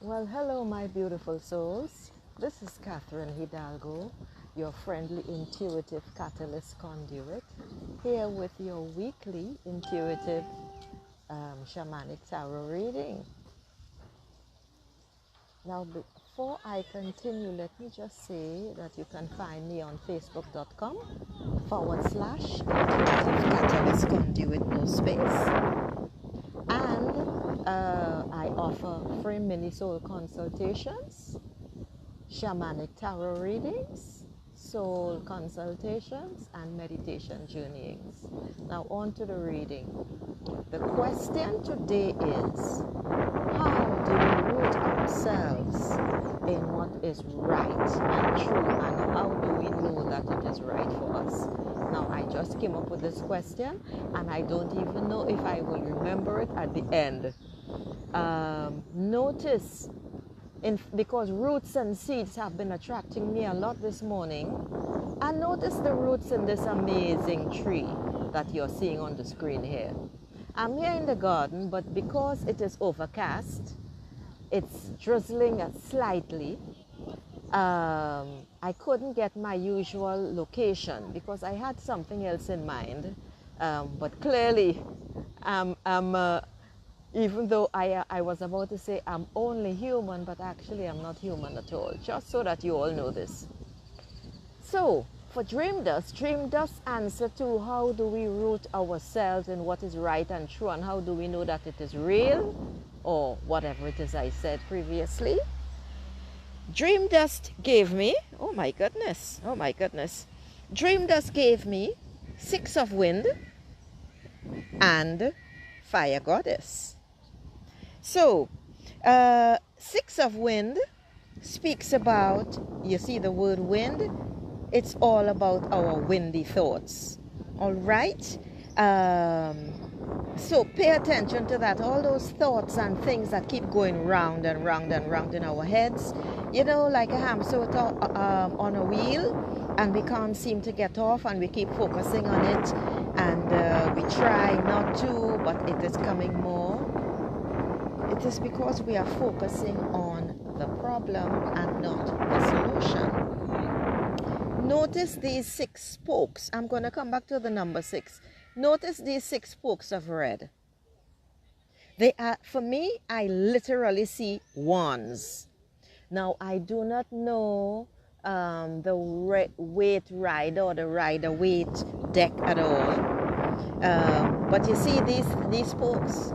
Well, hello, my beautiful souls. This is Catherine Hidalgo, your friendly intuitive catalyst conduit, here with your weekly intuitive shamanic tarot reading. Now, before I continue, let me just say that you can find me on facebook.com/intuitive catalyst conduit, no space. And I offer free mini soul consultations, shamanic tarot readings, soul consultations, and meditation journeyings. Now on to the reading. The question today is, how do we root ourselves in what is right and true, and how do we know that it is right for us? Now, I just came up with this question, and I don't even know if I will remember it at the end. Notice, because roots and seeds have been attracting me a lot this morning, and notice the roots in this amazing tree that you're seeing on the screen here. I'm here in the garden, but because it is overcast, it's drizzling slightly. I couldn't get my usual location because I had something else in mind. But clearly, even though I was about to say I'm only human, but actually I'm not human at all, just so that you all know this. So, for dream dust answer to how do we root ourselves in what is right and true, and how do we know that it is real, or whatever it is I said previously. Dream dust gave me, oh my goodness, Dream dust gave me 6 of wind and fire goddess. So, 6 of wind speaks about, you see the word wind, it's all about our windy thoughts. All right? So pay attention to that. All those thoughts and things that keep going round and round and round in our heads. You know, like a hamster on a wheel, and we can't seem to get off, and we keep focusing on it, and we try not to, but it is coming more. It is because we are focusing on the problem and not the solution. Notice these 6 spokes. I'm going to come back to the number 6. Notice these 6 spokes of red. They are, for me, I literally see wands. Now, I do not know the weight rider or the rider weight deck at all. But you see these spokes?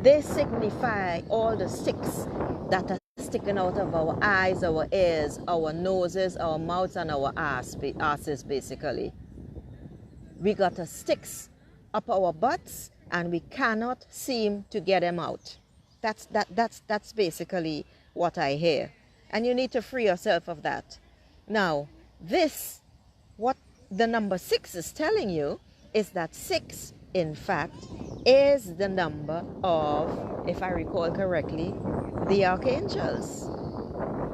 They signify all the sticks that are sticking out of our eyes, our ears, our noses, our mouths, and our asses, basically. We got the sticks up our butts, and we cannot seem to get them out. That's basically what I hear. And you need to free yourself of that. Now, what the number 6 is telling you is that 6, in fact, is the number of, if I recall correctly, the archangels.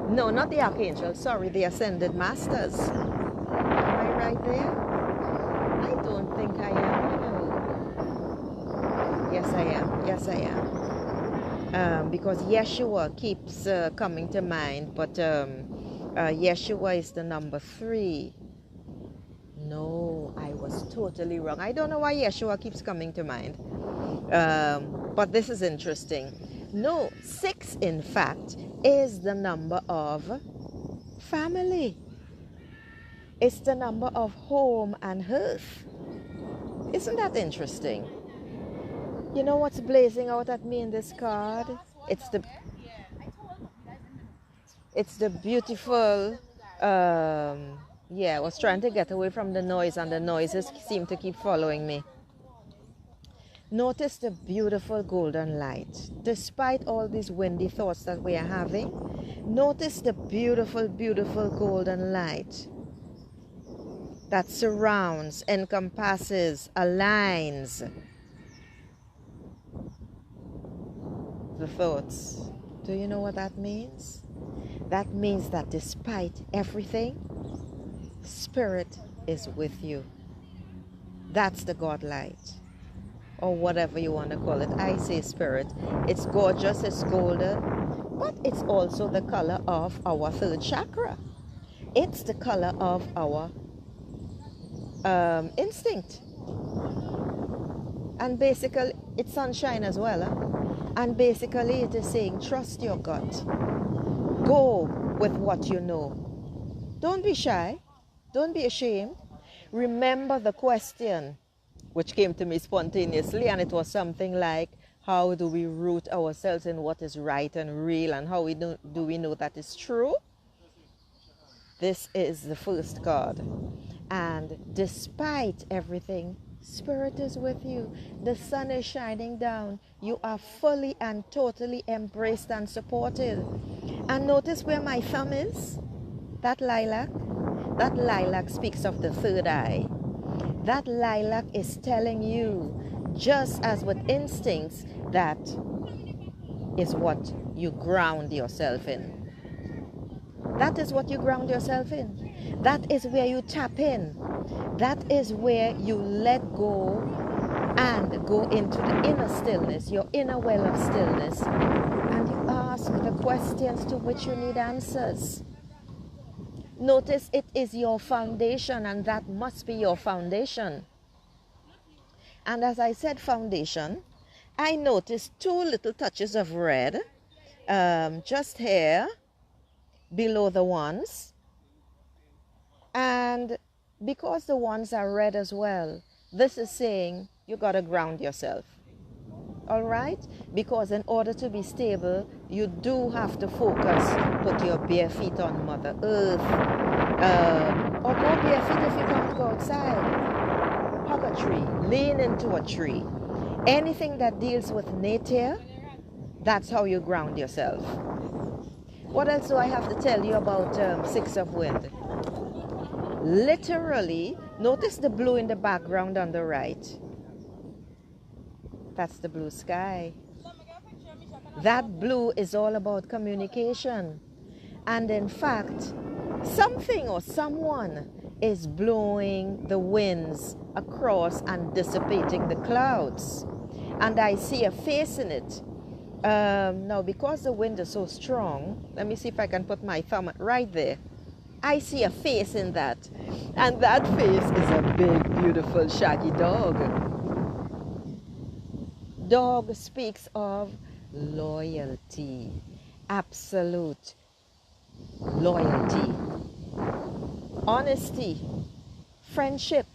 No, not the archangels, sorry, the ascended masters. Am I right there? I don't think I am, you know. Yes, I am. Because Yeshua keeps coming to mind, but Yeshua is the number 3. No, I was totally wrong. I don't know why Yeshua keeps coming to mind. But this is interesting. No, 6, in fact, is the number of family. It's the number of home and hearth. Isn't that interesting? You know what's blazing out at me in this card? It's the beautiful, I was trying to get away from the noise, and the noises seem to keep following me. Notice the beautiful golden light. Despite all these windy thoughts that we are having, notice the beautiful, beautiful golden light that surrounds, encompasses, aligns the thoughts. Do you know what that means? That means that despite everything, Spirit is with you. That's the God light, or whatever you want to call it. I say Spirit. It's gorgeous, it's golden, but it's also the color of our third chakra. It's the color of our instinct. And basically, it's sunshine as well. And basically, it is saying, trust your gut. Go with what you know. Don't be shy. Don't be ashamed. Remember the question, which came to me spontaneously, and it was something like, how do we root ourselves in what is right and real, and how do we know that is true? This is the first card. And despite everything, Spirit is with you. The sun is shining down. You are fully and totally embraced and supported. And notice where my thumb is? That lilac. That lilac speaks of the third eye. That lilac is telling you, just as with instincts, that is what you ground yourself in. That is what you ground yourself in. That is where you tap in. That is where you let go and go into the inner stillness, your inner well of stillness, and you ask the questions to which you need answers. Notice it is your foundation, and that must be your foundation. And as I said foundation, I noticed two little touches of red just here below the ones. And because the ones are red as well, this is saying you got to ground yourself. All right? Because in order to be stable, you do have to focus, put your bare feet on Mother Earth, or go bare feet if you can't go outside. Hug a tree, lean into a tree. Anything that deals with nature, that's how you ground yourself. What else do I have to tell you about Six of Wind? Literally, notice the blue in the background on the right. That's the blue sky. That blue is all about communication. And in fact, something or someone is blowing the winds across and dissipating the clouds. And I see a face in it. Now, because the wind is so strong, let me see if I can put my thumb right there. I see a face in that. And that face is a big, beautiful, shaggy dog. Dog speaks of loyalty, absolute loyalty, honesty, friendship.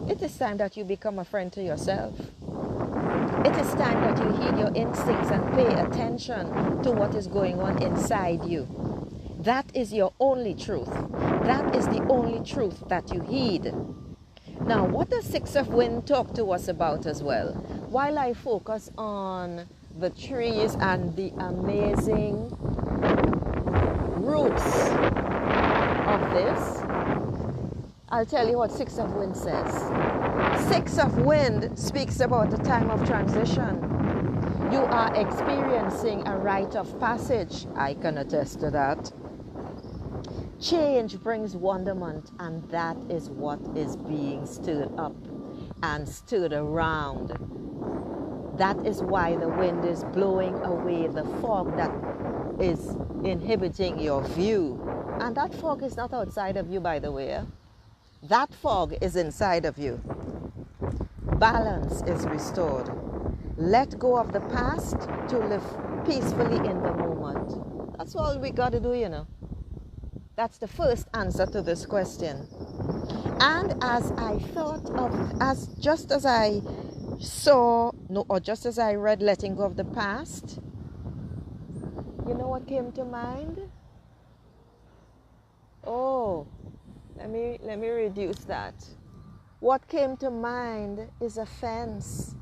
It is time that you become a friend to yourself. It is time that you heed your instincts and pay attention to what is going on inside you. That is your only truth. That is the only truth that you heed. Now, what does Six of Wind talk to us about as well? While I focus on the trees and the amazing roots of this, I'll tell you what Six of Wind says. Six of Wind speaks about the time of transition. You are experiencing a rite of passage. I can attest to that. Change brings wonderment, and that is what is being stirred up and stirred around. That is why the wind is blowing away the fog that is inhibiting your view. And that fog is not outside of you, by the way. That fog is inside of you. Balance is restored. Let go of the past to live peacefully in the moment. That's all we got to do, you know. That's the first answer to this question. And as I thought of, just as I read letting go of the past, you know what came to mind? Oh, let me reduce that. What came to mind is a fence.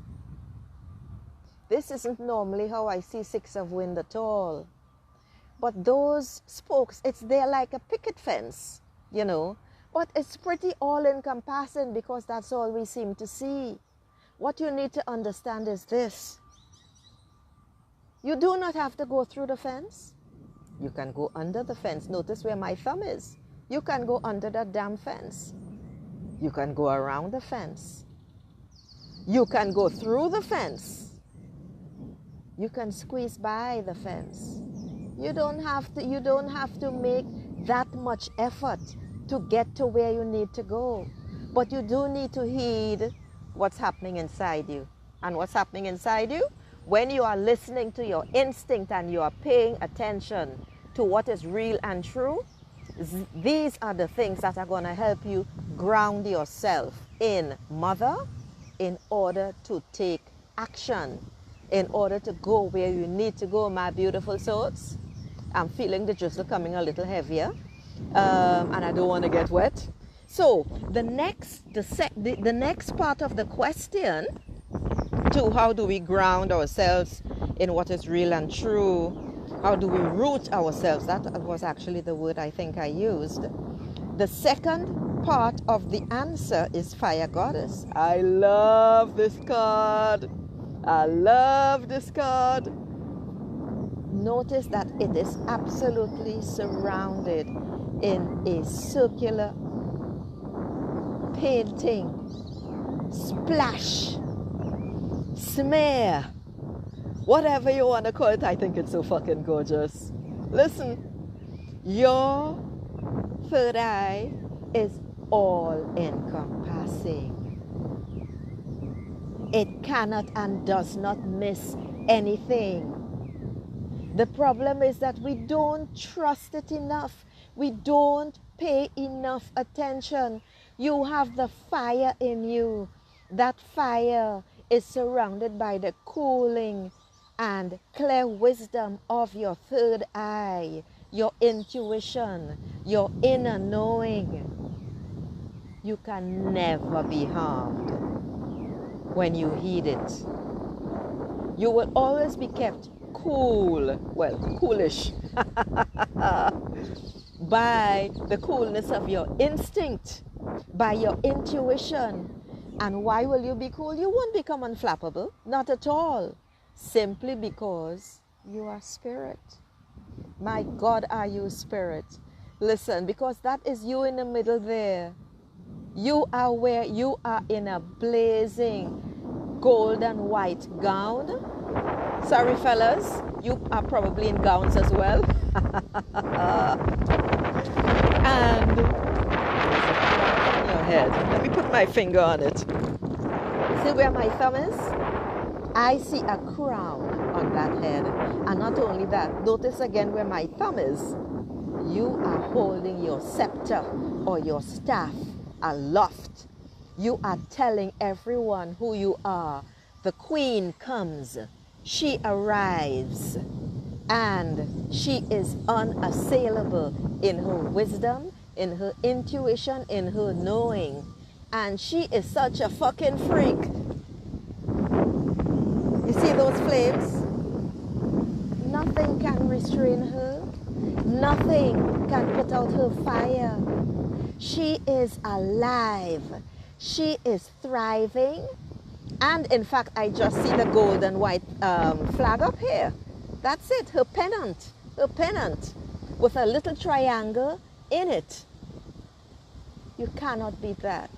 This isn't normally how I see Six of Wind at all. But those spokes, they're like a picket fence, you know. But it's pretty all-encompassing because that's all we seem to see. What you need to understand is this. You do not have to go through the fence. You can go under the fence. Notice where my thumb is. You can go under that damn fence. You can go around the fence. You can go through the fence. You can squeeze by the fence. You don't have to make that much effort to get to where you need to go. But you do need to heed what's happening inside you. And what's happening inside you? When you are listening to your instinct and you are paying attention to what is real and true, these are the things that are going to help you ground yourself in mother in order to take action, in order to go where you need to go, my beautiful souls. I'm feeling the drizzle coming a little heavier, and I don't want to get wet. So the next part of the question to how do we ground ourselves in what is real and true, how do we root ourselves, that was actually the word I think I used. The second part of the answer is Fire Goddess. I love this card. I love this card. Notice that it is absolutely surrounded in a circular painting, splash, smear, whatever you want to call it. I think it's so fucking gorgeous. Listen, your third eye is all encompassing. It cannot and does not miss anything. The problem is that we don't trust it enough. We don't pay enough attention. You have the fire in you. That fire is surrounded by the cooling and clear wisdom of your third eye, your intuition, your inner knowing. You can never be harmed when you heed it. You will always be kept cool, well, coolish, by the coolness of your instinct, by your intuition. And why will you be cool? You won't become unflappable, not at all, simply because you are spirit. My God, are you spirit? Listen, because that is you in the middle there. You are where you are in a blazing gold and white gown. Sorry, fellas, you are probably in gowns as well. And on your head. Let me put my finger on it. See where my thumb is? I see a crown on that head. And not only that, notice again where my thumb is. You are holding your scepter or your staff aloft. You are telling everyone who you are. The queen comes. She arrives, and she is unassailable in her wisdom, in her intuition, in her knowing. And she is such a fucking freak. You see those flames? Nothing can restrain her. Nothing can put out her fire. She is alive. She is thriving. And in fact, I just see the gold and white flag up here. That's it, her pennant with a little triangle in it. You cannot beat that.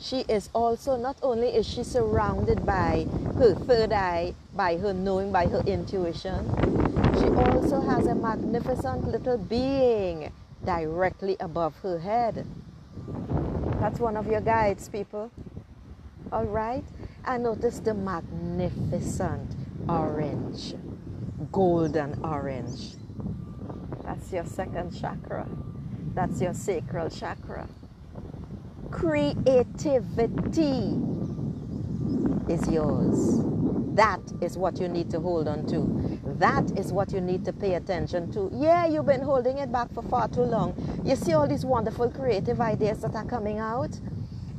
She is also, not only is she surrounded by her third eye, by her knowing, by her intuition, she also has a magnificent little being directly above her head. That's one of your guides, people. All right, and notice the magnificent orange, golden orange. That's your second chakra. That's your sacral chakra. Creativity is yours. That is what you need to hold on to. That is what you need to pay attention to. Yeah, you've been holding it back for far too long. You see all these wonderful creative ideas that are coming out?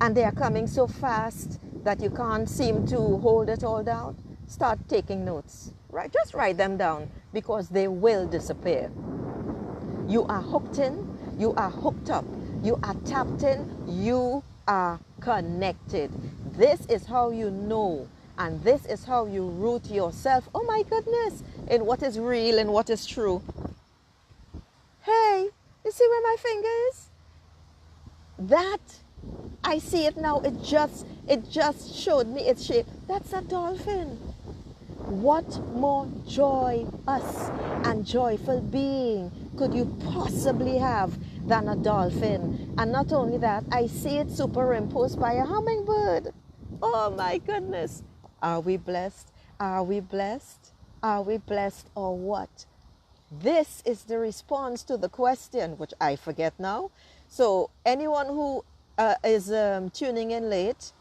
And they are coming so fast that you can't seem to hold it all down. Start taking notes. Right? Just write them down, because they will disappear. You are hooked in. You are hooked up. You are tapped in. You are connected. This is how you know, and this is how you root yourself, oh my goodness, in what is real and what is true. Hey, you see where my finger is? That, I see it now. It just showed me its shape. That's a dolphin. What more joyous and joyful being could you possibly have than a dolphin? And not only that, I see it superimposed by a hummingbird. Oh my goodness. Are we blessed? Are we blessed? Are we blessed or what? This is the response to the question, which I forget now. So anyone who is tuning in late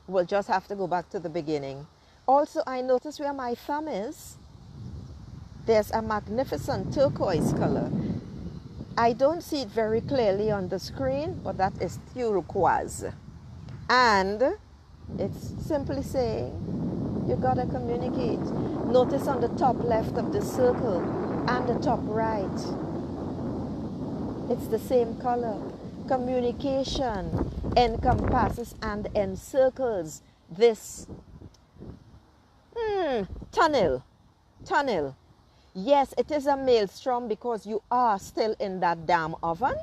will just have to go back to the beginning. Also, I notice where my thumb is, there's a magnificent turquoise color. I don't see it very clearly on the screen, but that is turquoise. And it's simply saying, you gotta communicate. Notice on the top left of the circle and the top right, it's the same color. Communication encompasses and encircles this tunnel. Yes, it is a maelstrom because you are still in that damn oven.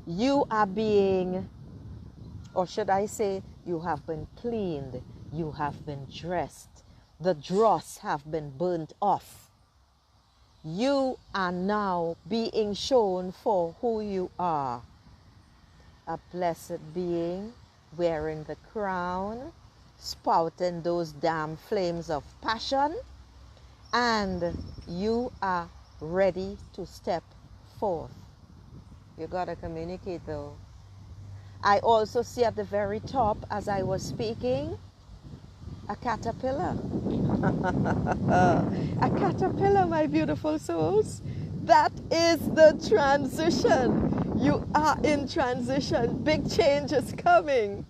You are being, or should I say, you have been cleaned, you have been dressed, the dross have been burnt off. You are now being shown for who you are. A blessed being wearing the crown, spouting those damn flames of passion, and you are ready to step forth. You gotta communicate though. I also see at the very top, as I was speaking, a caterpillar. A caterpillar, my beautiful souls. That is the transition. You are in transition. Big change is coming.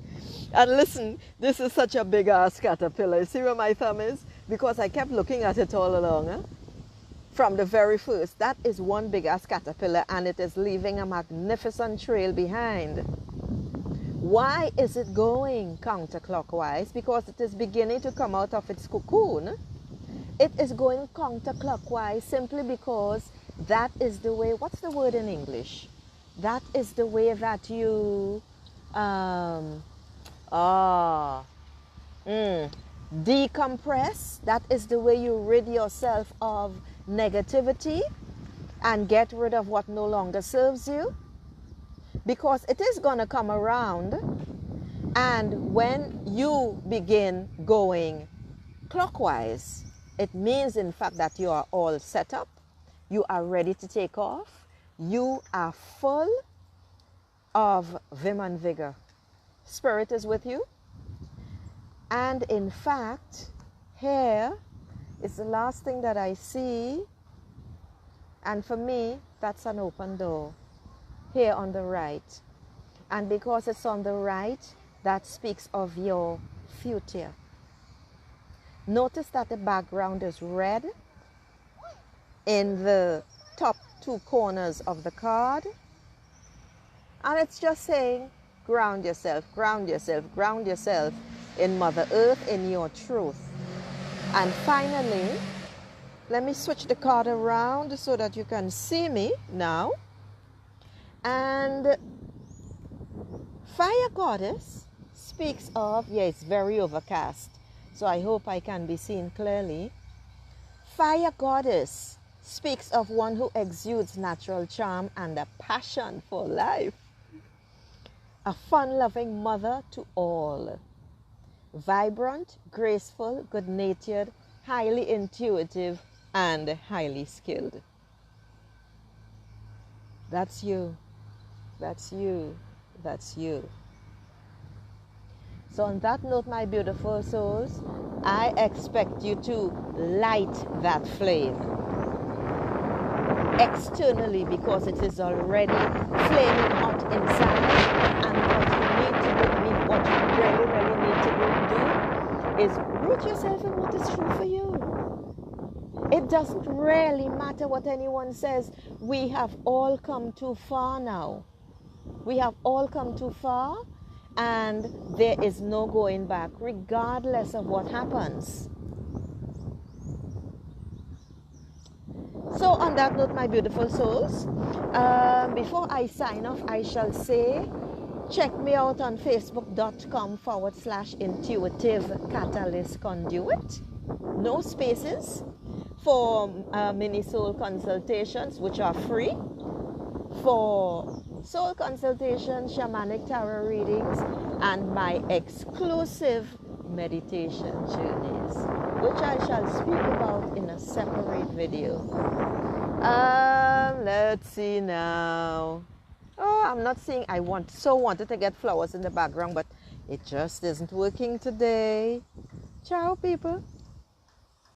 And listen, this is such a big ass caterpillar. You see where my thumb is? Because I kept looking at it all along. From the very first. That is one big ass caterpillar, and it is leaving a magnificent trail behind. Why is it going counterclockwise? Because it is beginning to come out of its cocoon. It is going counterclockwise simply because that is the way, what's the word in English? That is the way that you decompress. That is the way you rid yourself of negativity and get rid of what no longer serves you. Because it is going to come around, and when you begin going clockwise, it means in fact that you are all set up, you are ready to take off, you are full of vim and vigor. Spirit is with you. And in fact, here is the last thing that I see, and for me, that's an open door. Here on the right. And because it's on the right, that speaks of your future. Notice that the background is red in the top two corners of the card. And it's just saying, ground yourself, ground yourself, ground yourself in Mother Earth, in your truth. And finally, let me switch the card around so that you can see me now. And Fire Goddess speaks of, yeah, it's very overcast, so I hope I can be seen clearly. Fire Goddess speaks of one who exudes natural charm and a passion for life. A fun-loving mother to all. Vibrant, graceful, good-natured, highly intuitive, and highly skilled. That's you. That's you. That's you. So on that note, my beautiful souls, I expect you to light that flame externally, because it is already flaming hot inside. And what you need to do, what you really, really need to do is root yourself in what is true for you. It doesn't really matter what anyone says. We have all come too far now. We have all come too far, and there is no going back, regardless of what happens. So on that note, my beautiful souls, before I sign off, I shall say, check me out on facebook.com/intuitive catalyst conduit. no spaces for mini soul consultations, which are free, for soul consultations, shamanic tarot readings, and my exclusive meditation journeys, which I shall speak about in a separate video. Let's see now. Oh, I'm not seeing. I wanted to get flowers in the background, but it just isn't working today. Ciao, people.